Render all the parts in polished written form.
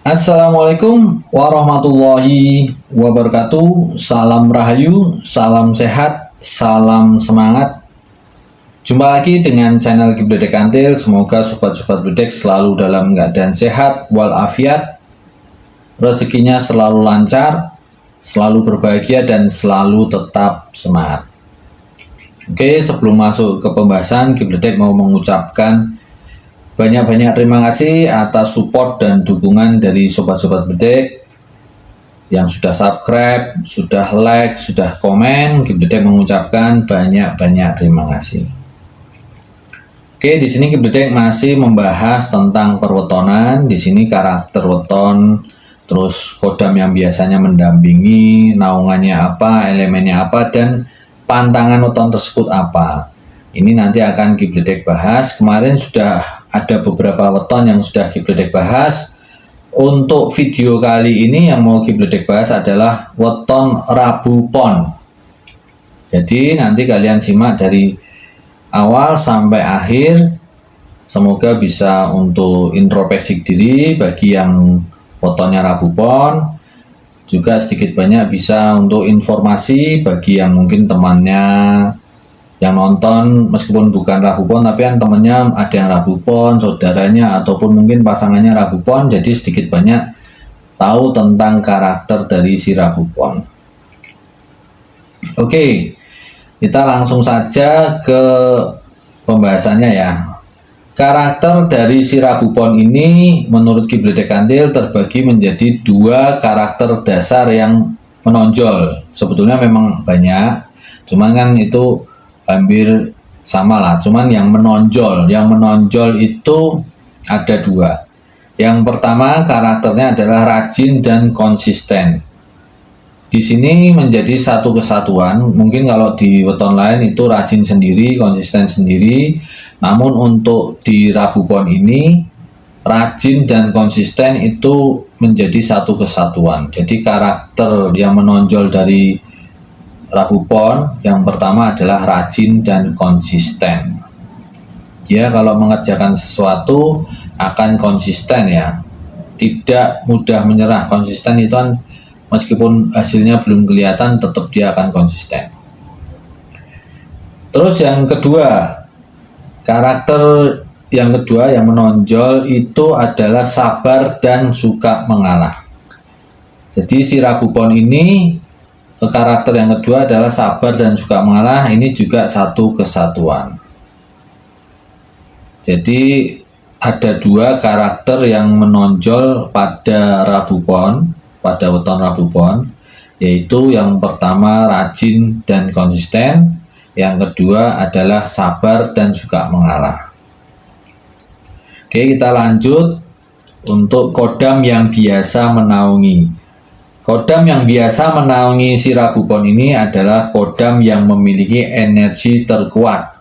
Assalamualaikum warahmatullahi wabarakatuh. Salam rahayu, salam sehat, salam semangat. Jumpa lagi dengan channel Kibledek Kantil. Semoga sobat-sobat Bledek selalu dalam keadaan sehat walafiat, rezekinya selalu lancar, selalu berbahagia dan selalu tetap semangat. Oke, sebelum masuk ke pembahasan, Kibledek mau mengucapkan banyak-banyak terima kasih atas support dan dukungan dari sobat-sobat Bledek yang sudah subscribe, sudah like, sudah komen. Kibledek mengucapkan banyak-banyak terima kasih. Oke, di sini Kibledek masih membahas tentang perwetonan. Di sini karakter weton, terus kodam yang biasanya mendampingi, naungannya apa, elemennya apa, dan pantangan weton tersebut apa. Ini nanti akan Kibledek bahas. Kemarin sudah ada beberapa weton yang sudah Kibledek bahas. Untuk video kali ini yang mau Kibledek bahas adalah weton Rabu Pon. Jadi nanti kalian simak dari awal sampai akhir. Semoga bisa untuk introspeksi diri bagi yang wetonnya Rabu Pon. Juga sedikit banyak bisa untuk informasi bagi yang mungkin temannya yang nonton meskipun bukan Rabu Pon, tapi kan temennya ada yang Rabu Pon, saudaranya ataupun mungkin pasangannya Rabu Pon, jadi sedikit banyak tahu tentang karakter dari si Rabu Pon. Oke, kita langsung saja ke pembahasannya ya. Karakter dari si Rabu Pon ini menurut Kibledek Kantil terbagi menjadi dua karakter dasar yang menonjol. Sebetulnya memang banyak, cuman kan itu hampir sama lah, cuman yang menonjol itu ada dua. Yang pertama karakternya adalah rajin dan konsisten. Di sini menjadi satu kesatuan. Mungkin kalau di weton lain itu rajin sendiri, konsisten sendiri. Namun untuk di Rabu Pon ini rajin dan konsisten itu menjadi satu kesatuan. Jadi karakter yang menonjol dari Rabu Pon yang pertama adalah rajin dan konsisten. Dia kalau mengerjakan sesuatu akan konsisten ya, tidak mudah menyerah. Konsisten itu kan meskipun hasilnya belum kelihatan tetap dia akan konsisten. Terus yang kedua, karakter yang kedua yang menonjol itu adalah sabar dan suka mengalah. Jadi si Rabu Pon ini karakter yang kedua adalah sabar dan suka mengalah. Ini juga satu kesatuan. Jadi ada dua karakter yang menonjol pada Rabu Pon, pada weton Rabu Pon, yaitu yang pertama rajin dan konsisten, yang kedua adalah sabar dan suka mengalah. Oke, kita lanjut untuk kodam yang biasa menaungi. Kodam yang biasa menaungi si Rabu Pon ini adalah kodam yang memiliki energi terkuat.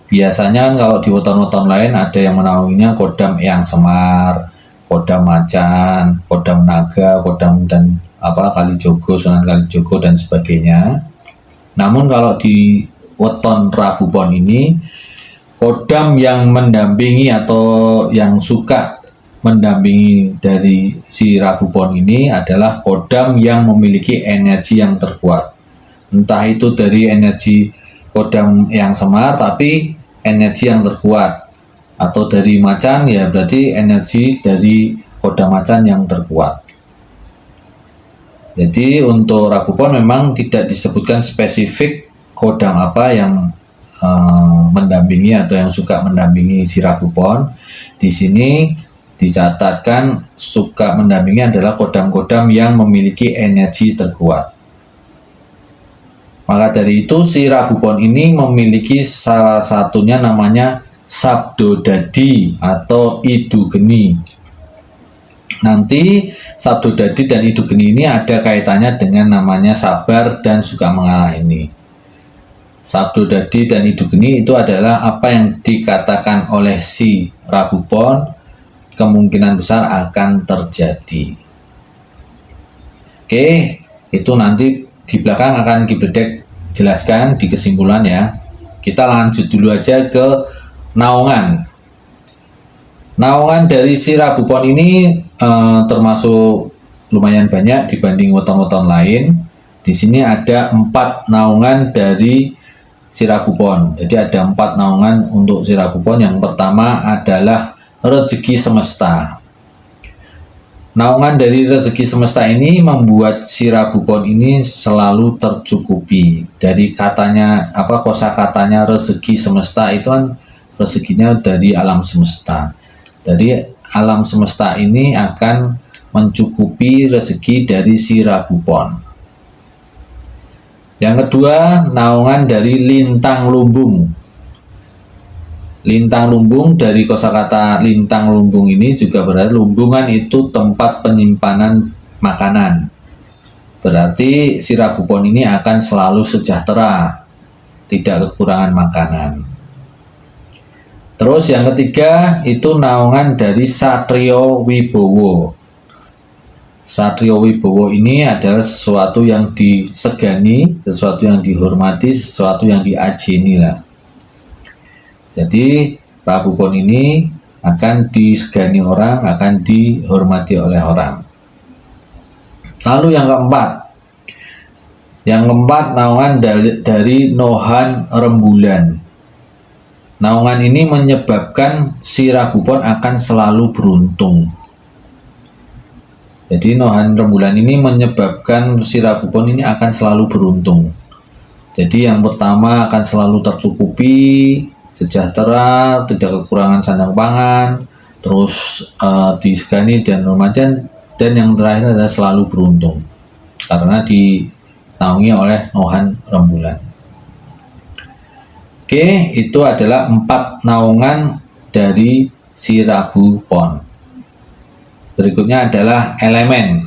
Biasanya kalau di weton-weton lain ada yang menaunginya kodam Eyang Semar, kodam Macan, kodam Naga, kodam dan Kalijogo, Sunan Kalijogo dan sebagainya. Namun kalau di weton Rabu Pon ini, kodam yang mendampingi atau yang suka mendampingi dari si Rabu Pon ini adalah kodam yang memiliki energi yang terkuat. Entah itu dari energi kodam Eyang Semar tapi energi yang terkuat, atau dari Macan ya berarti energi dari kodam Macan yang terkuat. Jadi untuk Rabu Pon memang tidak disebutkan spesifik kodam apa yang mendampingi atau yang suka mendampingi si Rabu Pon. Di sini dicatatkan suka mendampingi adalah kodam-kodam yang memiliki energi terkuat. Maka dari itu si Rabu Pon ini memiliki salah satunya namanya Sabdo Dadi atau Idu Geni. Nanti Sabdo Dadi dan Idu Geni ini ada kaitannya dengan namanya sabar dan suka mengalah ini. Sabdo Dadi dan Idu Geni itu adalah apa yang dikatakan oleh si Rabu Pon kemungkinan besar akan terjadi. Oke, itu nanti di belakang akan Kibledek jelaskan di kesimpulan ya. Kita lanjut dulu aja ke naungan. Naungan dari si Rabu Pon ini termasuk lumayan banyak dibanding weton-weton lain. Di sini ada 4 naungan dari si Rabu Pon. Jadi ada 4 naungan untuk si Rabu Pon. Yang pertama adalah rezeki semesta. Naungan dari rezeki semesta ini membuat si Rabu Pon ini selalu tercukupi. Dari katanya kosakatanya rezeki semesta itu kan rezekinya dari alam semesta. Jadi alam semesta ini akan mencukupi rezeki dari si Rabu Pon. Yang kedua, naungan dari lintang lumbung. Lintang lumbung dari kosakata lintang lumbung ini juga berarti lumbungan itu tempat penyimpanan makanan. Berarti si Rabu Pon ini akan selalu sejahtera, tidak kekurangan makanan. Terus yang ketiga itu naungan dari Satrio Wibowo. Satrio Wibowo ini adalah sesuatu yang disegani, sesuatu yang dihormati, sesuatu yang diajeni lah. Jadi Rabu Pon ini akan disegani orang, akan dihormati oleh orang. Lalu yang keempat naungan dari Nohan Rembulan. Naungan ini menyebabkan si Rabu Pon akan selalu beruntung. Jadi Nohan Rembulan ini menyebabkan si Rabu Pon ini akan selalu beruntung. Jadi yang pertama akan selalu tercukupi, sejahtera, tidak kekurangan sandang pangan, terus disegani dan hormati, dan yang terakhir adalah selalu beruntung karena dinaungi oleh Nohan Rembulan. Oke, itu adalah 4 naungan dari si Rabu Pon. Berikutnya adalah elemen.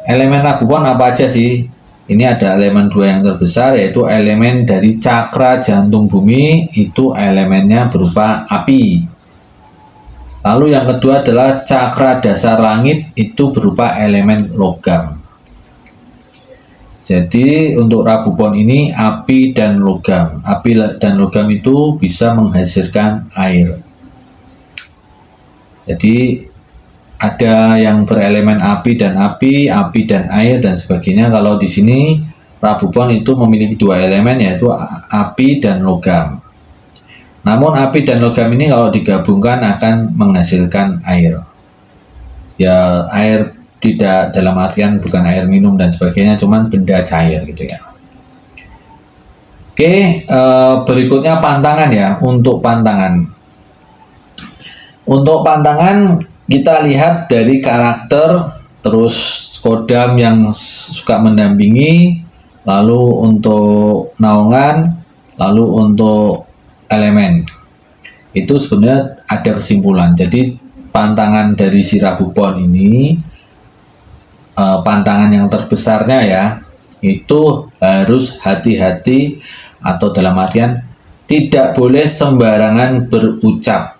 Elemen Rabu Pon apa aja sih? Ini ada elemen 2 yang terbesar, yaitu elemen dari cakra jantung bumi, itu elemennya berupa api. Lalu yang kedua adalah cakra dasar langit, itu berupa elemen logam. Jadi untuk Rabu Pon ini api dan logam. Api dan logam itu bisa menghasilkan air. Jadi ada yang berelemen api dan air dan sebagainya. Kalau di sini Rabu Pon itu memiliki 2 elemen, yaitu api dan logam. Namun api dan logam ini kalau digabungkan akan menghasilkan air. Ya air tidak dalam artian bukan air minum dan sebagainya, cuman benda cair gitu ya. Oke, berikutnya pantangan ya. Untuk pantangan kita lihat dari karakter, terus kodam yang suka mendampingi, lalu untuk naungan, lalu untuk elemen. Itu sebenarnya ada kesimpulan. Jadi pantangan dari si Rabu Pon ini, pantangan yang terbesarnya ya, itu harus hati-hati, atau dalam artian tidak boleh sembarangan berucap.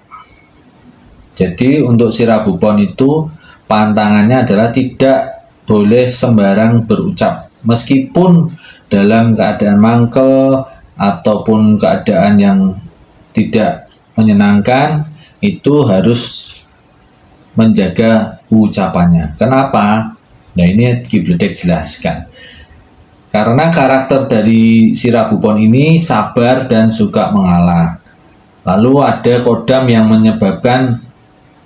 Jadi untuk si Rabu Pon itu pantangannya adalah tidak boleh sembarang berucap, meskipun dalam keadaan mangkel ataupun keadaan yang tidak menyenangkan, itu harus menjaga ucapannya. Kenapa? Nah ini Ki Bledek jelaskan. Karena karakter dari si Rabu Pon ini sabar dan suka mengalah. Lalu ada kodam yang menyebabkan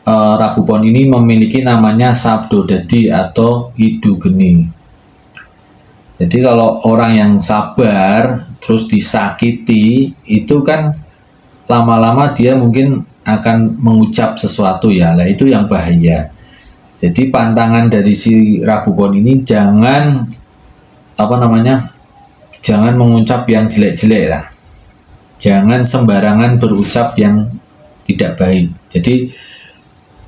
Rabu Pon ini memiliki namanya Sabdo Dadi atau Idu Geni. Jadi kalau orang yang sabar terus disakiti, itu kan lama-lama dia mungkin akan mengucap sesuatu ya. Lah itu yang bahaya. Jadi pantangan dari si Rabu Pon ini jangan jangan mengucap yang jelek-jelek lah. Jangan sembarangan berucap yang tidak baik. Jadi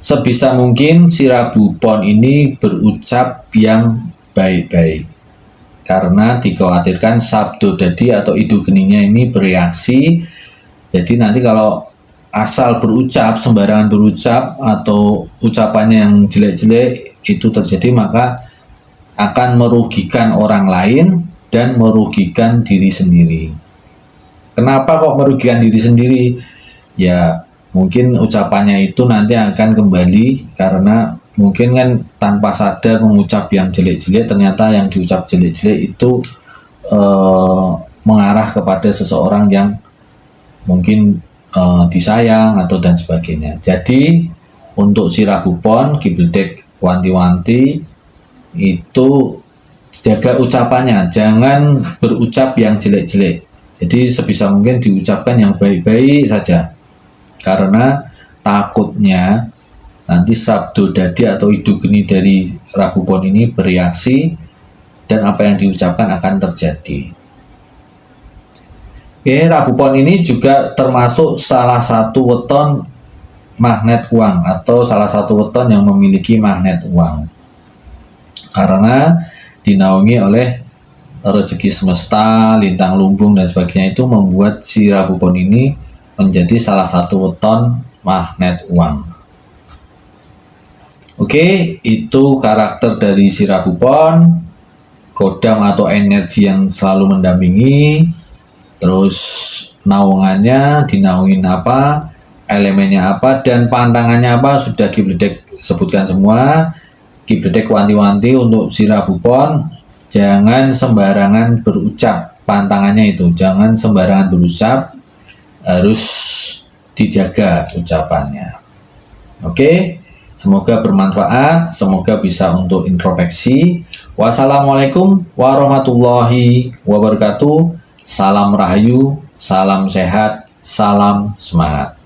sebisa mungkin si Rabu Pon ini berucap yang baik-baik, karena dikhawatirkan Sabdo Dadi atau Idu Geninya ini bereaksi. Jadi nanti kalau asal berucap, sembarangan berucap, atau ucapannya yang jelek-jelek itu terjadi, maka akan merugikan orang lain dan merugikan diri sendiri. Kenapa kok merugikan diri sendiri? Ya mungkin ucapannya itu nanti akan kembali, karena mungkin kan tanpa sadar mengucap yang jelek-jelek, ternyata yang diucap jelek-jelek itu mengarah kepada seseorang yang mungkin disayang atau dan sebagainya. Jadi untuk si Rahupon, Kibledek wanti-wanti itu jaga ucapannya, jangan berucap yang jelek-jelek. Jadi sebisa mungkin diucapkan yang baik-baik saja, karena takutnya nanti sabdo dadi atau idu geni dari Rahupon ini bereaksi dan apa yang diucapkan akan terjadi. Oke, Rahupon ini juga termasuk salah satu weton magnet uang atau salah satu weton yang memiliki magnet uang, karena dinaungi oleh rezeki semesta, lintang lumbung dan sebagainya, itu membuat si Rahupon ini menjadi salah satu weton magnet uang. Oke, itu karakter dari si Rahupon, kodam atau energi yang selalu mendampingi. Terus naungannya, dinaungin apa, elemennya apa, dan pantangannya apa, sudah Kibledek sebutkan semua. Kibledek wanti-wanti untuk si Rahupon, jangan sembarangan berucap, pantangannya itu jangan sembarangan berucap, harus dijaga ucapannya. Oke, semoga bermanfaat, semoga bisa untuk introspeksi. Wassalamualaikum warahmatullahi wabarakatuh. Salam rahayu, salam sehat, salam semangat.